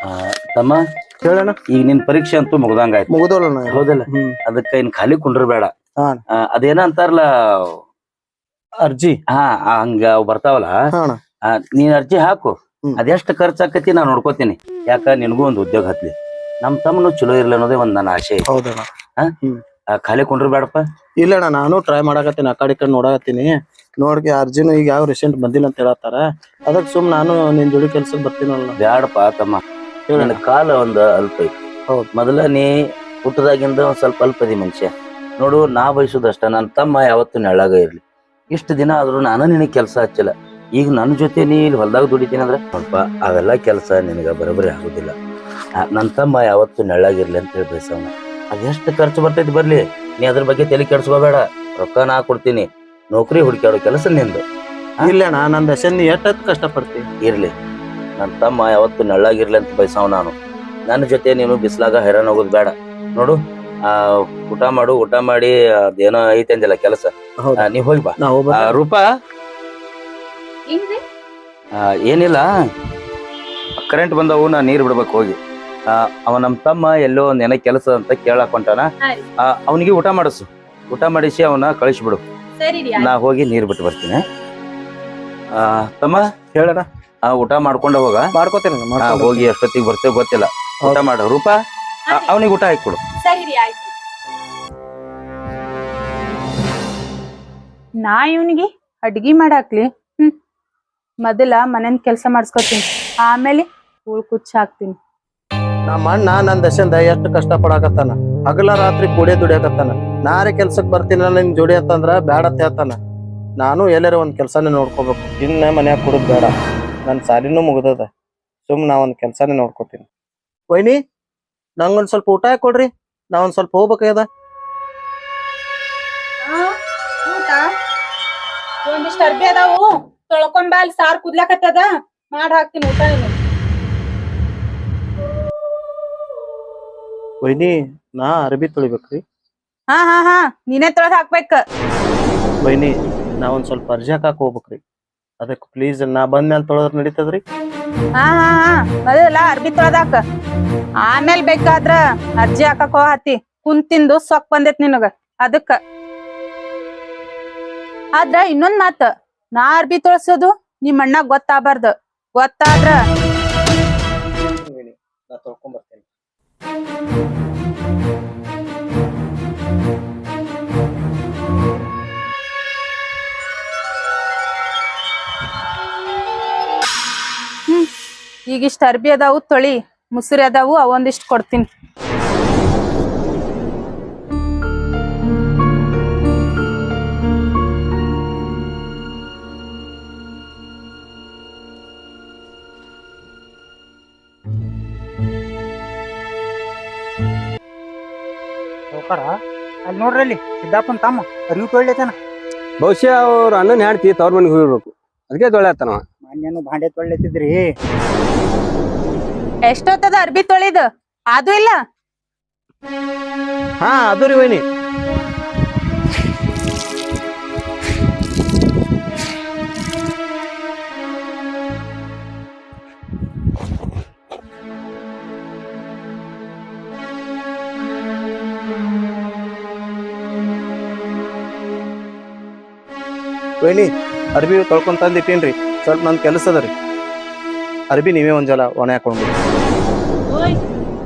ಆ, ತಮ್ಮ ಹೇಳಣ್ಣ. ಈಗ ನಿನ್ ಪರೀಕ್ಷೆ ಅಂತೂ ಮುಗ್ದಂಗಾಯ್ತು. ಮುಗಿದೋಳಣ್ಣ. ಹೌದಲ್ಲ? ಹ್ಮ್. ಅದಕ್ಕ ಇನ್ ಖಾಲಿ ಕುಂಡ್ರಬೇಡ. ಹಾ ಅದೇನ ಅಂತಾರಲ್ಲ, ಅರ್ಜಿ. ಹಂಗ ಅವ್ ಬರ್ತಾವಲ್ಲ, ಹಾ ಅಣ್ಣ. ನೀನ್ ಅರ್ಜಿ ಹಾಕು. ಹ್ಮ್. ಅದೆಷ್ಟ ಖರ್ಚ್ ಆಕತಿ ನಾ ನೋಡ್ಕೋತೀನಿ. ಯಾಕ ನಿನಗೂ ಒಂದ್ ಉದ್ಯೋಗ ಹತ್ಲಿ, ನಮ್ ತಮ್ಮನು ಚಲೋ ಇರ್ಲಿ ಅನ್ನೋದೇ ಒಂದ್ ನನ್ನ ಆಶೆ ಐತಿ. ಹೌದಣ್ಣ. ಖಾಲಿ ಕುಂಡ್ರಬೇಡಪ್ಪ. ಇಲ್ಲಣ್ಣ, ನಾನು ಟ್ರೈ ಮಾಡಾಕತ್ತೀನಿ, ಆ ಕಡೆ ನೋಡಾಕತ್ತೀನಿ. ನೋಡ್ಗೆ ಅರ್ಜಿನು ಈಗ ಯಾವ ರೀಸೆಂಟ್ ಬಂದಿಲ್ಲ ಅಂತ ಹೇಳತ್ತಾರ. ಅದಕ್ ಸುಮ್ ನಾನು ನಿನ್ ಜೋಡಿ ಕೆಲ್ಸಕ್ ಬರ್ತೀನಲ್ಲ. ಬ್ಯಾಡಪ್ಪ ತಮ್ಮ, ನಿನ್ನ ಕಾಲ ಒಂದ್ ಅಲ್ಪ ಐತಿ. ಹೌದ್. ಮೊದಲ ನೀ ಹುಟ್ಟದಾಗಿಂದ ಒಂದ್ ಸ್ವಲ್ಪ ಅಲ್ಪದಿ ಮನುಷ್ಯ. ನೋಡು, ನಾ ಬಯಸುದಷ್ಟ ನನ್ನ ತಮ್ಮ ಯಾವತ್ತು ನೆಳ್ಳಾಗ ಇರ್ಲಿ. ಇಷ್ಟ ದಿನ ಆದ್ರೂ ನಾನು ನಿನಗ್ ಕೆಲ್ಸ ಹಚ್ಚಿಲ್ಲ. ಈಗ ನನ್ನ ಜೊತೆ ನೀ ಇಲ್ಲಿ ಹೊಲ್ದಾಗ ದುಡಿತೀನಿ ಅಂದ್ರೆ ಸ್ವಲ್ಪ ಅವೆಲ್ಲ ಕೆಲಸ ನಿನಗ ಬರೋಬ್ಬರಿ ಆಗುದಿಲ್ಲ. ನನ್ನ ತಮ್ಮ ಯಾವತ್ತು ನೆಳ್ಳಾಗಿರ್ಲಿ ಅಂತ ಹೇಳಿ ಬಯಸವನ. ಅದೆಷ್ಟು ಖರ್ಚು ಬರ್ತೈತಿ ಬರ್ಲಿ, ನೀ ಅದ್ರ ಬಗ್ಗೆ ತಲೆ ಕೆಡ್ಸ್ಕೋಬೇಡ. ರೊಕ್ಕ ನಾ ಕೊಡ್ತೀನಿ, ನೌಕರಿ ಹುಡುಕ್ಯಾಡೋ ಕೆಲಸ ನಿಂದು. ಇಲ್ಲಣ್ಣ, ನನ್ ದಶನ್ ನೀ ಎಷ್ಟ್ ಕಷ್ಟ ಪಡ್ತಿ. ಇರ್ಲಿ, ನನ್ನ ತಮ್ಮ ಯಾವತ್ತು ನೆಳ್ಳಾಗಿರ್ಲಿ ಅಂತ ಬಯಸವ ನಾನು. ನನ್ನ ಜೊತೆ ನೀನು ಬಿಸ್ಲಾಗ ಹೈರಾಣ ಹೋಗೋದು ಬೇಡ. ನೋಡು, ಊಟ ಮಾಡು, ಊಟ ಮಾಡಿ ಅದೇನೋ ಐತೆ ಅಂದಿಲ್ಲ ಕೆಲಸ, ನೀ ಹೋಗಿ ಬಾ. ರೂಪಾ, ಏನಿಲ್ಲ, ಕರೆಂಟ್ ಬಂದವು, ನಾ ನೀರ್ ಬಿಡ್ಬೇಕು ಹೋಗಿ. ಅವ ನಮ್ ತಮ್ಮ ಎಲ್ಲೋ ಒಂದ್ ಏನೋ ಕೆಲಸ ಅಂತ ಕೇಳಾಕ್ ಹೊಂಟಾನ. ಅವನಿಗೆ ಊಟ ಮಾಡಿಸು, ಊಟ ಮಾಡಿಸಿ ಅವನ ಕಳಿಸ್ಬಿಡು. ನಾ ಹೋಗಿ ನೀರ್ ಬಿಟ್ಟು ಬರ್ತೀನಿ. ತಮ್ಮ ಹೇಳಣ. ಊಟ ಮಾಡ್ಕೊಂಡ ಹೋಗ. ಮಾಡ್ಕೋತೇನೆ. ಹೋಗಿ ಎಷ್ಟೊತ್ತಿಗೆ ಬರ್ತೇವೆ ಗೊತ್ತಿಲ್ಲ. ಊಟ ಮಾಡು. ರೂಪಾ, ಅವನಿಗೆ ಊಟ ಹಾಕೊಡು. ನಾ ಇವನಿಗೆ ಅಡ್ಗಿ ಮಾಡಾಕ್ಲಿ. ಮೊದಲ ಮನೇನ್ ಕೆಲ್ಸ ಮಾಡ್ಸ್ಕೊತೀನಿ, ಆಮೇಲೆ ಕುಚ್ಚ ಹಾಕ್ತೀನಿ. ನಮ್ಮ ಅಣ್ಣ ನನ್ ದಶಂದ ಎಷ್ಟು ಕಷ್ಟ ಪಡಾಕತ್ತಾನ. ಹಗಲ ರಾತ್ರಿ ಕೂಡೆ ದುಡಿಯಾಕತ್ತಾನ. ನಾರೇ ಕೆಲ್ಸಕ್ ಬರ್ತೀನಿ ನಿನ್ ಜೋಡಿ ಅಂತಂದ್ರ ಬ್ಯಾಡ ಅಂತ ಹೇಳ್ತಾನ. ನಾನು ಎಲ್ಲಾರ ಒಂದ್ ಕೆಲ್ಸಾನೇ ನೋಡ್ಕೋಬೇಕು. ಇನ್ನ ಮನ್ಯಾಗ ಕುಡುದ್ ಬೇಡ. ನನ್ ಸಾಲಿನೂ ಮುಗ್ದದ. ಸುಮ್ ನಾ ಒಂದ್ ಕೆಲ್ಸಾನೇ ನೋಡ್ಕೋತೀನಿ. ವೈನಿ, ನಂಗೊಂದ್ ಸ್ವಲ್ಪ ಊಟ ಕೊಡ್ರಿ, ನಾ ಒಂದ್ ಸ್ವಲ್ಪ ಹೋಗ್ಬೇಕಾಗ್ಯದ. ಒಂದಿಷ್ಟು ಅರ್ಬಿ ಅದಾವು, ತೊಳ್ಕೊಂಡ್ ಅಲ್ಲಿ ಸಾರ್ ಕುದ್ಲಾಕತ್ತದ, ಮಾಡ್ ಹಾಕ್ತೀನಿ ಊಟ. ವೈನಿ, ನಾ ಅರ್ಬಿ ತೊಳಿಬೇಕ್ರಿ. ಹಾ ನೀನೇ ತೊಳೆದ್ ಹಾಕ್ಬೇಕ. ವೈನಿ, ನಾ ಒಂದ್ ಸ್ವಲ್ಪ ಅರ್ಜಿ ಹಾಕಾಕ್ ಹೋಗ್ಬೇಕ್ರಿ. ಅದಕ್ ಪ್ಲೀಸ್ ನಾ ಬಂದ್ಮೇಲೆ ತೊಳೆದ್ರ ನಡೀತದ್ರಿ? ಹಾ ಮೊದಲ ಅರ್ಬಿ ತೊಳ್ದಾಕ, ಆಮೇಲ್ ಬೇಕಾದ್ರ ಅರ್ಜಿ ಹಾಕಕ್ ಹೋಗತಿ. ಕುಂತಿಂದು ಸೊಕ್ ಬಂದೈತ್ ನಿನಗ ಅದಕ್ಕ. ಆದ್ರ ಇನ್ನೊಂದ್ ಮಾತ, ನಾ ಅರ್ಬಿ ತೊಳ್ಸೋದು ನಿಮ್ ಅಣ್ಣಾಗ ಗೊತ್ತಾಗಬಾರ್ದು. ಗೊತ್ತಾದ್ರ ನಾ ತೊಳ್ಕೊಂಡ್ ಬರ್ತೇನೆ. ಈಗಿಷ್ಟ ಅರ್ಬಿ ಅದಾವು, ತೊಳಿ. ಮುಸುರಿ ಅದಾವು, ಅವೊಂದಿಷ್ಟು ಕೊಡ್ತೀನಿ. ಅಲ್ಲಿ ನೋಡ್ರಿ, ಅಲ್ಲಿ ಸಿದ್ದಾಪನ್ ತಮ್ಮ ಅರಿವು ತೊಳ್ಳಿತಾನ. ಬಹುಶಃ ಅವ್ರ ಅಣ್ಣನ ಹೆಂಡ್ತಿ ತವ್ರ ಮನೆಗೆ ಹೋಗಿರ್ಬೇಕು, ಅದಕ್ಕೆ ತೊಳ್ಯಾತನವ. ಮನ್ಯಾನು ಭಾಂಡೆ ತೊಳ್ಳಿತಿದ್ರಿ. ಎಷ್ಟೊತ್ತದ ಅರ್ಬಿ ತೊಳಿದ? ಅದು ಇಲ್ಲ. ಹಾ, ಅದು ರೀ ವೈನಿ. ವೈನಿ, ಅರ್ಬಿ ತೊಳ್ಕೊಂಡ್ ತಂದಿಟ್ಟೇನ್ರಿ. ಸ್ವಲ್ಪ ನನ್ ಕೆಲಸ ಅದ ರೀ. ಅರ್ಬಿ ನೀವೇ ಒಂದ್ಸಲ ಒಣ ಹಾಕೊಂಡು.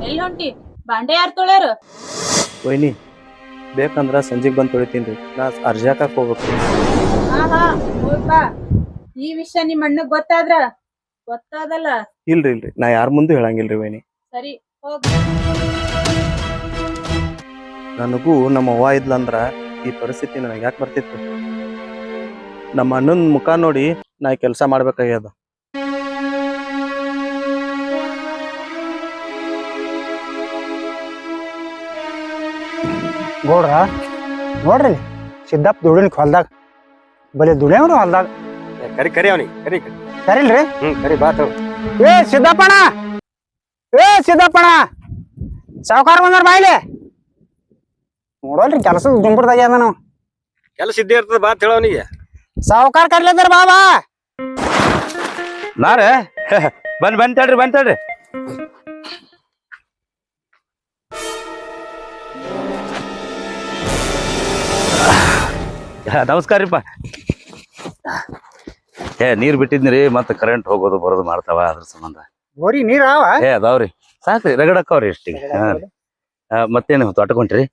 ಎಲ್ಲಿ ಹೊಂಟಿ? ಬಾಂಡೆ ಯಾರು ತೊಳ್ಯಾರ? ವೈನಿ, ಬೇಕಂದ್ರ ಸಂಜೆಗ್ ಬಂದ್ ತೊಳಿತೀನ್ರಿ. ನಾ ಅರ್ಜಿ ಹಾಕಾಕ್ ಹೋಗ್ಬೇಕು. ಹಾ ಹೋಗ್ಬಾ. ಈ ವಿಷಯ ನಿಮ್ ಅಣ್ಣಗ್ ಗೊತ್ತಾದಲ್ಲ. ಇಲ್ರಿ, ನಾ ಯಾರ ಮುಂದೆ ಹೇಳಂಗಿಲ್ರಿ ವೈನಿ. ಸರಿ, ಹೋಗ್. ನನಗೂ ನಮ್ಮ ಅವ್ವ ಇದ್ಲಂದ್ರ ಈ ಪರಿಸ್ಥಿತಿ ನನಗೆ ಯಾಕೆ ಬರ್ತಿತ್ತು? ನಮ್ಮ ಅಣ್ಣನ ಮುಖ ನೋಡಿ ನಾ ಕೆಲಸ ಮಾಡ್ಬೇಕಾಗ್ಯದ. ಗೌಡ್ರ ನೋಡ್ರಿ, ಸಿದ್ದಪ್ಪ ದುಡಿನ್ ಹೊಲ್ದಾಗ ಬಲೆ ದುಡಿಯವ್ರು ಹೊಲ್ದಾಗ. ಕರಿ ಅವನಿಗೆ ಕರಿಲ್ರಿ? ಕರಿ ಬಾತ್. ಏ ಸಿದ್ದಪ್ಪಣ, ಸಾವುಕಾರ ಬಂದಾರ ಬಾಯ್ಲೆ. ನೋಡಲ್ರಿ, ಕೆಲಸದ ದುಂಬರ್ದಾಗ ಅದ. ನಾವು ಕೆಲಸ ಇದ್ದೇ ಇರ್ತದ, ಬಾತ್ ಹೇಳವನಿಗೆ. ಸಾವುಕಾರ ಕರ್ಲಿದ್ದಾರ ಬಾಬಾ. ನಾರೇ ಬಂದ್ ತಡ್ರಿ. ನಮಸ್ಕಾರ ರೀಪ್ಪ. ನೀರ್ ಬಿಟ್ಟಿದ್ನಿರಿ, ಮತ್ತೆ ಕರೆಂಟ್ ಹೋಗೋದು ಬರೋದು ಮಾಡ್ತಾವ, ಅದ್ರ ಸಂಬಂಧ. ಬೋರಿ ನೀರ್ ಅವ ಅದಾವ್ರಿ, ಸಾಕ್ರಿ, ರಗಡಕ್ಕವ್ರಿ ಇಷ್ಟಿಗೆ. ಮತ್ತೇನು ತೋಟಕೊಂಟ್ರಿ?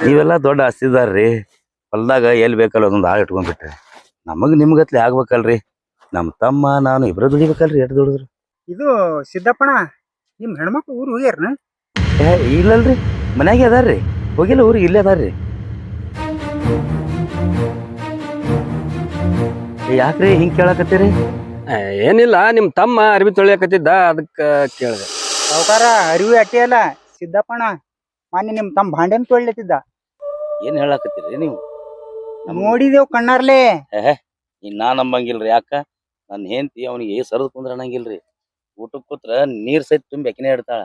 ನೀವೆಲ್ಲ ದೊಡ್ಡ ಆಸ್ತಿದಾರ್ರಿ, ಹೊಲ್ದಾಗ ಎಲ್ಲಿ ಬೇಕಲ್ಲ ಒಂದೊಂದು ಆಳು ಇಟ್ಕೊಂಡ್ಬಿಟ್ರಿ. ನಮಗ್ ನಿಮ್ಗತ್ಲಿ ಆಗ್ಬೇಕಲ್ರಿ, ನಮ್ ತಮ್ಮ ನಾನು ಇಬ್ರ ದುಡಿಬೇಕಲ್ರಿ, ಎಟ್ ದುಡಿದ್ರು. ಇದು ಸಿದ್ದಪ್ಪಣ ನಿಮ್ ಹೆಣ್ಮಕ್ಳು ಊರು ಹೋಗ್ಯಾರನ? ಇಲ್ಲಲ್ರಿ, ಮನ್ಯಾಗೆ ಅದಾರ್ರಿ, ಹೋಗಿಲ್ಲ ಊರಿಗೆ, ಇಲ್ಲೇ ಅದಾರ್ರಿ. ಯಾಕ್ರಿ ಹಿಂಗ್ ಕೇಳಕತ್ತೀರಿ? ಏನಿಲ್ಲ, ನಿಮ್ ತಮ್ಮ ಅರ್ಬಿ ತೊಳಿಯಕತ್ತಿದ್ದ, ಅದಕ್ಕ ಕೇಳಿದೆ. ಸಾವುಕಾರ ಅರಿವಿ ಅಟ್ಟಿ ಅಲ್ಲ ಸಿದ್ದಪ್ಪಣ, ಮೊನ್ನೆ ನಿಮ್ ತಮ್ಮ ಭಾಂಡೆನ್ ತೊಳಿಲತ್ತಿದ್ದ. ಏನ್ ಹೇಳಕತ್ತೀರಿ ನೀವು? ನೋಡಿದೇವ್ ಕಣ್ಣಾರ್ಲೆ. ನಾ ನಂಬಂಗಿಲ್ರಿ. ಯಾಕ? ನನ್ನ ಹೆಂಡತಿ ಅವನಿಗೆ ಸರದ್ ಕುಂದ್ರ ಅನ್ನಂಗಿಲ್ರಿ. ಊಟಕ್ ಕೂತ್ರ ನೀರ್ ಸಹಿತ ತುಂಬಿ ಅಕಿನೇ ಇಡ್ತಾಳ.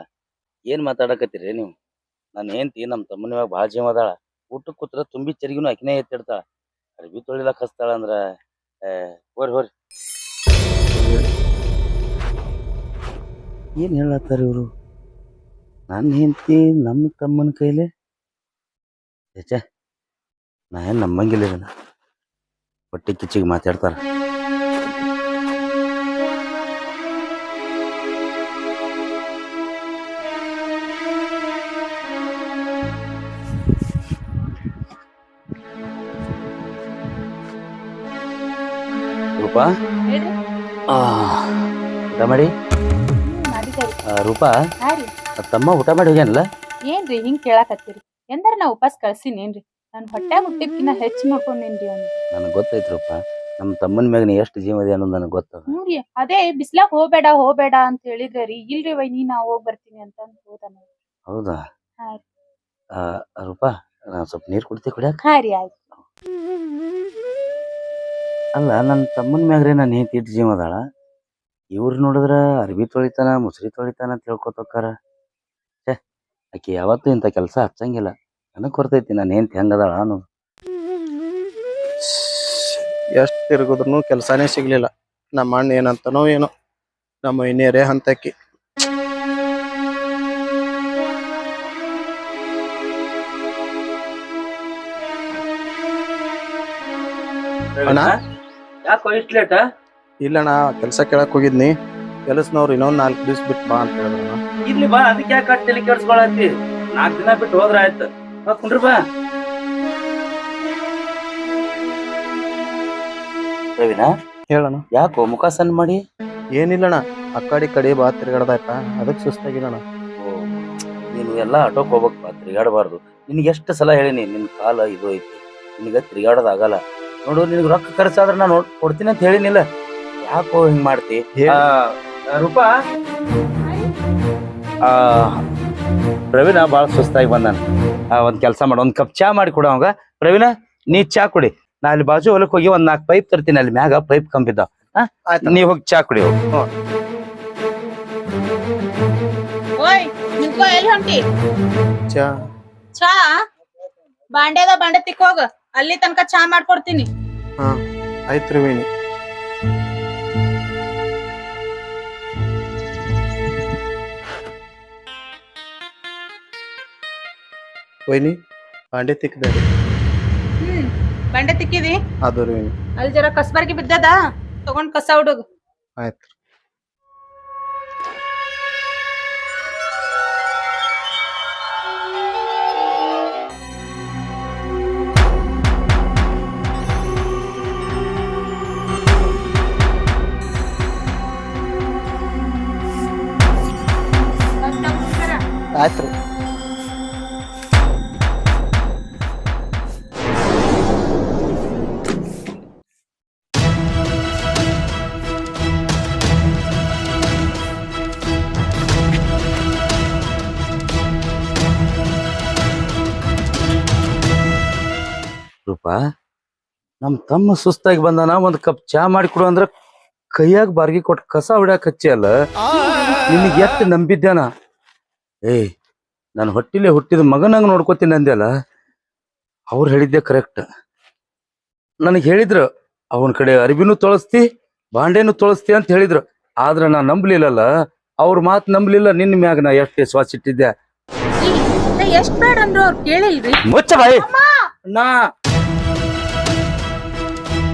ಏನ್ ಮಾತಾಡಕತ್ತೀರಿ ನೀವು? ನನ್ನ ಹೆಂಡತಿ ನಮ್ ತಮ್ಮನ ಭಾಳ ಜೀವ ಅದಾಳ. ಊಟಕ್ ಕೂತ್ರ ತುಂಬಿ ಚರಿಗಿನೂ ಅಕಿನೇ ಎತ್ತಿಡ್ತಾಳ. ಅರ್ಬಿ ತೊಳಿಲಕ್ ಹಚ್ತಾಳ ಅಂದ್ರ ಹೋರಿ ಹೋರಿ. ಏನ್ ಹೇಳತ್ತಾರ ಇವ್ರು? ನನ್ನ ಹೆಂಡತಿ ನಮ್ಮ ತಮ್ಮನ ಕೈಲೆ? ಛೇ, ನಾ ಏನ್ ನಂಬಂಗಿಲ್ಲ ಇದನ್ನ. ಹೊಟ್ಟೆ ಕಿಚ್ಚಿಗೆ ಮಾತಾಡ್ತಾರ. ರೂಪಾ, ಹೇಳ್ರಿ. ಊಟ ಮಾಡಿ. ರೂಪಾ, ತಮ್ಮ ಊಟ ಮಾಡಿ ಹೋಗ್ಯಾನಲ್ಲ? ಏನ್ರಿ ಹಿಂಗ್ ಕೇಳಾಕತ್ತೀರಿ? ಎಂದಾರ ನಾ ಉಪಾಸ ಕಳ್ಸಿನೇನ್ರಿ? ನನ್ ಹೊಟ್ಯಾಗ ಹುಟ್ಟಿದ್ಕಿನ್ನ ಹೆಚ್ಚು ನೋಡ್ಕೊಂಡೇನ್ರಿ ಅವ್ನು. ನನಗ್ ಗೊತ್ತೈತಿ ರೂಪಾ, ನಮ್ ತಮ್ಮನ ಮ್ಯಾಗ ನೀ ಎಷ್ಟು ಜೀವ ಇದೆ ಅನ್ನೋದು ನನಗ್ ಗೊತ್ತದ. ನೋಡ್ರಿ, ಅದೇ ಬಿಸ್ಲಾಗ ಹೋಗ್ಬೇಡ ಹೋಗ್ಬೇಡ ಅಂತ ಹೇಳಿದ್ರೆ ರೀ, ಇಲ್ರಿ ವೈನಿ ನಾ ಹೋಗ್ ಬರ್ತೀನಿ ಅಂತ ಹೋದ. ಹೌದಾ? ಹಾ. ರೂಪಾ, ನಾ ಸ್ವಲ್ಪ ನೀರ್ ಕುಡ್ತಿ ಕುಡಿಯಾಕ? ಹಾ ರೀ, ಆಯ್ತು. ಅಲ್ಲ, ನನ್ನ ತಮ್ಮನ ಮ್ಯಾಗ್ರೆ ನಾನು ಹೆಂಡತಿ ಇಟ್ಟು ಜೀವ ಅದಾಳ. ಇವ್ರು ನೋಡಿದ್ರ ಅರ್ಬಿ ತೊಳಿತಾನ, ಮುಸ್ರಿ ತೊಳಿತಾನ ಅಂತ ಹೇಳ್ಕೊತಕ್ಕಾರ. ಆಕಿ ಯಾವತ್ತೂ ಇಂಥ ಕೆಲಸ ಹಚ್ಚಂಗಿಲ್ಲ. ನನಗ್ ಕೊರ್ತೈತಿ ನಾನು ಹೆಂಡತಿ ಹೆಂಗದಾಳ ಅನ್ನೋದು. ಎಷ್ಟ್ ತಿರುಗಿದ್ರು ಕೆಲ್ಸಾನೇ ಸಿಗ್ಲಿಲ್ಲ. ನಮ್ಮ ಅಣ್ಣ ಏನಂತನೋ ಏನೋ, ನಮ್ಮ ಇನ್ನೇರೇ ಹಂತಕ್ಕಿ. ಅಣ್ಣ, ಯಾಕೋ ಇಷ್ಟು ಲೇಟ? ಇಲ್ಲಣ್ಣ, ಕೆಲ್ಸ ಕೇಳಕ್ ಹೋಗಿದ್ನಿ. ಕೆಲಸನವ್ರು ಇನ್ನೊಂದ್ 4 ದಿವ್ಸ ಬಿಟ್ಟು ಬಾ ಅಂತ ಹೇಳಿದ್ರಣ್ಣ. ಇರ್ಲಿ ಬಾ, ಅದಕ್ಕೆ ಯಾಕೆ ತಲೆ ಕೆಡ್ಸ್ಕೊಳತಿ? 4 ದಿನ ಬಿಟ್ಟು ಹೋದ್ರ ಆಯ್ತು. ಕುಂಡ್ರಿ ಬಾ. ರವಿನ, ಹೇಳಣ್ಣ. ಯಾಕೋ ಮುಖ ಸಣ್ಣ ಮಾಡಿ? ಏನಿಲ್ಲಣ್ಣ, ಅಕ್ಕಡಿ ಕಡೆ ಬಾ ತಿರ್ಗಾಡ್ದಾಯ್ತಾ, ಅದಕ್ಕೆ ಸುಸ್ತಾಗಿಲ್ಲಣ್ಣ. ನೀನು ಎಲ್ಲ ಆಟೋಕ್ ಹೋಗ್ಬೇಕಪ್ಪ, ತಿರ್ಗಾಡಬಾರ್ದು. ನಿನ್ಗೆ ಎಷ್ಟು ಸಲ ಹೇಳಿನಿ, ನಿನ್ ಕಾಲ ಇದು ಐತಿ, ನಿನಗ ತಿರ್ಗಾಡೋದಾಗಲ್ಲ. ನೋಡು, ನಿನಗೆ ರೊಕ್ಕ ಖರ್ಚಾದ್ರೆ ನಾನು ಕೊಡ್ತೀನಿ ಅಂತ ಹೇಳಿನಿಲ್ಲ. ಯಾಕೋ ಹಿಂಗ್ ಮಾಡ್ತಿ? ರೂಪಾ, ಪ್ರವೀಣ ಬಾಳ ಸುಸ್ತಾಗಿ ಬಂದಾನ. ಒಂದ್ ಕೆಲಸ ಮಾಡ, ಒಂದ್ ಕಪ್ ಚಾ ಮಾಡಿ ಕೊಡ ಅವಾಗ. ಪ್ರವೀಣ, ನೀ ಚಾ ಕುಡಿ. ನಾ ಅಲ್ಲಿ ಬಾಜು ಹೊಲಕ್ ಹೋಗಿ ಒಂದ್ 4 ಪೈಪ್ ತರ್ತೀನಿ. ಅಲ್ಲಿ ಮ್ಯಾಗ ಪೈಪ್ ಕಂಬಿದ್ದಾವ. ನೀ ಹೋಗಿ ಚಾ ಕುಡಿ ಹೋಗಿ. ಓಯ್, ನಿಂತ್ಕೋ, ಎಲ್ಲಿ ಹೊಂಟಿ? ಚಾ ಬಾಂಡೆದ ಬಾಂಡೆ ತಿಕ್ಕೋಗ, ಅಲ್ಲಿ ತನಕ ಚಾ ಮಾಡ್ಕೊಡ್ತೀನಿ. ಹಾ, ಆಯ್ತ್ರಿ ವೈನಿ. ವೈನಿ, ಬಾಂಡೆ ತಿಕ್ಕಿದಾರೆ. ಬಾಂಡೆ ತಿಕ್ಕಿದಿ? ಅದು ರೀ ವೈನಿ. ಅಲ್ಲಿ ಜರ ಕಸ್ಬರ್ಗಿ ಬಿದ್ದದ, ತಗೊಂಡ್ ಕಸ ಹುಡುಗ. ಆಯ್ತು. ಆಯ್ತು ರೀ. ರೂಪಾ, ನಮ್ ತಮ್ಮ ಸುಸ್ತಾಗಿ ಬಂದಾನ, ಒಂದ್ ಕಪ್ ಚಾ ಮಾಡಿ ಕೊಡು ಅಂದ್ರ ಕೈಯಾಗ ಬಾರ್ಗಿ ಕೊಟ್ಟು ಕಸ ಹೊಡ್ಯಾಕ ಹಚ್ಚಿ ಅಲ್ಲ. ನಿನಗೆ ಎಷ್ಟು ನಂಬಿದ್ಯಾನ? ನಾನು ಹೊಟ್ಟಿಲೆ ಹುಟ್ಟಿದ ಮಗನಂಗ ನೋಡ್ಕೋತೀನಿ ಅಂದ್ಯಲ್ಲ. ಅವ್ರು ಹೇಳಿದ್ದೆ ಕರೆಕ್ಟ್. ನನಗೆ ಹೇಳಿದ್ರು, ಅವನ ಕಡೆ ಅರಿಬಿನೂ ತೊಳಸ್ತಿ, ಬಾಂಡೆನೂ ತೊಳಸ್ತಿ ಅಂತ ಹೇಳಿದ್ರು. ಆದ್ರ ನಾ ನಂಬ್ಲಿಲ್ಲಲ್ಲ, ಅವ್ರ ಮಾತು ನಂಬ್ಲಿಲ್ಲ. ನಿನ್ನ ಮ್ಯಾಗ ನಾ ಎಷ್ಟು ವಿಶ್ವಾಸ ಇಟ್ಟಿದ್ದೆ. ಎಷ್ಟ್ ಬೇಡ ಅಂದ್ರು ಅವ್ರು ಕೇಳಿಲ್ರಿ. ಮುಚ್ಚ ಬಾಯಿ. ನಾ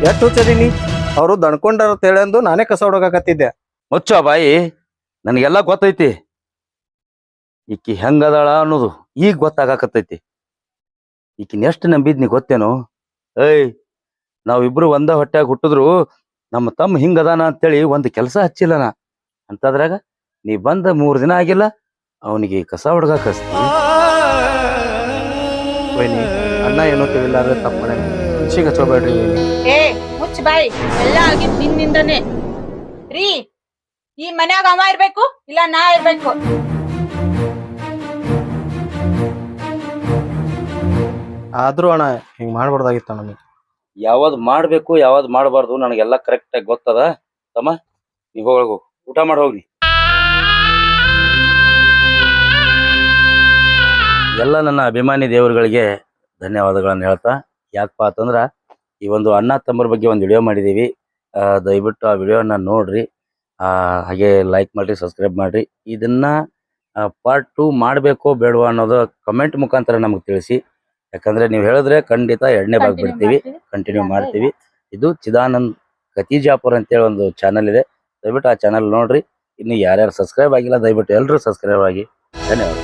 ಎಷ್ಟು ಹುಚ್ಚದೀನಿ ಅವರು ದಣ್ಕೊಂಡಾರ ತೇಳೆಂದು ನಾನೇ ಕಸ ಹೊಡಗಾಕತ್ತಿದ್ದೆ. ಮುಚ್ಚ ಬಾಯಿ, ನನಗೆಲ್ಲ ಗೊತ್ತೈತಿ. ಈಕಿ ಹೆಂಗದಾಳ ಅನ್ನೋದು ಈಗ ಗೊತ್ತಾಗಕತ್ತೈತಿ. ಈಕಿನ ಎಷ್ಟು ನಂಬಿದ್ನಿ ಗೊತ್ತೇನು? ಏಯ್, ನಾವಿಬ್ರು ಒಂದ ಹೊಟ್ಯಾಗ ಹುಟ್ಟಿದ್ರು ನಮ್ಮ ತಮ್ಮ ಹಿಂಗದಾನ ಅಂತೇಳಿ ಒಂದು ಕೆಲಸ ಹಚ್ಚಿಲ್ಲ ನಾ. ಅಂತದ್ರಾಗ ನೀ ಬಂದ 3 ದಿನ ಆಗಿಲ್ಲ, ಅವನಿಗೆ ಕಸ ಹೊಡ್ಗಾಕ ಹಚ್ತಿ. ವೈನಿ, ಅಣ್ಣ ಏನೋ ತಿಳಿಲಾರ್ದೆ ತಪ್ಪು ಮಾಡ್ಯಾನ. ಮನ್ಸಿಗೆ ಹಚ್ಚೋಬೇಡ್ರಿ ವೈನಿ. ಏ ಮುಚ್ಚ ಬಾಯಿ, ಎಲ್ಲ ಆಗಿದ್ ನಿನ್ನಿಂದನೇ ರೀ. ಈ ಮನ್ಯಾಗ ಅವ ಇರ್ಬೇಕು ಇಲ್ಲ ನಾ ಇರ್ಬೇಕು? ಆದ್ರೂ ಅಣ್ಣ ಹಿಂಗ್ ಮಾಡ್ಬಾರ್ದಾಗಿತ್ತ ನಮಗೆ. ಯಾವ್ದು ಮಾಡ್ಬೇಕು ಯಾವ್ದು ಮಾಡಬಾರ್ದು ನನಗೆಲ್ಲ ಕರೆಕ್ಟ್ ಆಗಿ ಗೊತ್ತದ. ತಮ್ಮ, ನೀವು ಹೋಗು, ಊಟ ಮಾಡಿ ಹೋಗ್ರಿ. ಎಲ್ಲ ನನ್ನ ಅಭಿಮಾನಿ ದೇವರುಗಳಿಗೆ ಧನ್ಯವಾದಗಳನ್ನು ಹೇಳ್ತಾ, ಯಾಕಪ್ಪ ಅಂತಂದ್ರ ಈ ಒಂದು ಅಣ್ಣ ತಮ್ಮರ ಬಗ್ಗೆ ಒಂದು ವಿಡಿಯೋ ಮಾಡಿದೀವಿ. ದಯವಿಟ್ಟು ಆ ವಿಡಿಯೋನ ನೋಡ್ರಿ. ಹಾಗೆ ಲೈಕ್ ಮಾಡ್ರಿ, ಸಬ್ಸ್ಕ್ರೈಬ್ ಮಾಡ್ರಿ. ಇದನ್ನ ಪಾರ್ಟ್ 2 ಮಾಡಬೇಕೋ ಬೇಡವೋ ಅನ್ನೋದು ಕಮೆಂಟ್ ಮುಖಾಂತರ ನಮಗೆ ತಿಳಿಸಿ. ಯಾಕಂದ್ರೆ ನೀವು ಹೇಳಿದ್ರೆ ಖಂಡಿತ 2ನೇ ಭಾಗ ಬಿಡ್ತೀವಿ, ಕಂಟಿನ್ಯೂ ಮಾಡ್ತೀವಿ. ಇದು ಚಿದಾನಂದ್ ಕತೀಜಾಪುರ್ ಅಂತೇಳಿ ಒಂದು ಚಾನಲ್ ಇದೆ, ದಯವಿಟ್ಟು ಆ ಚಾನಲ್ ನೋಡ್ರಿ. ಇನ್ನು ಯಾರ್ಯಾರು ಸಬ್ಸ್ಕ್ರೈಬ್ ಆಗಿಲ್ಲ ದಯವಿಟ್ಟು ಎಲ್ಲರೂ ಸಬ್ಸ್ಕ್ರೈಬ್ ಆಗಿ. ಧನ್ಯವಾದ.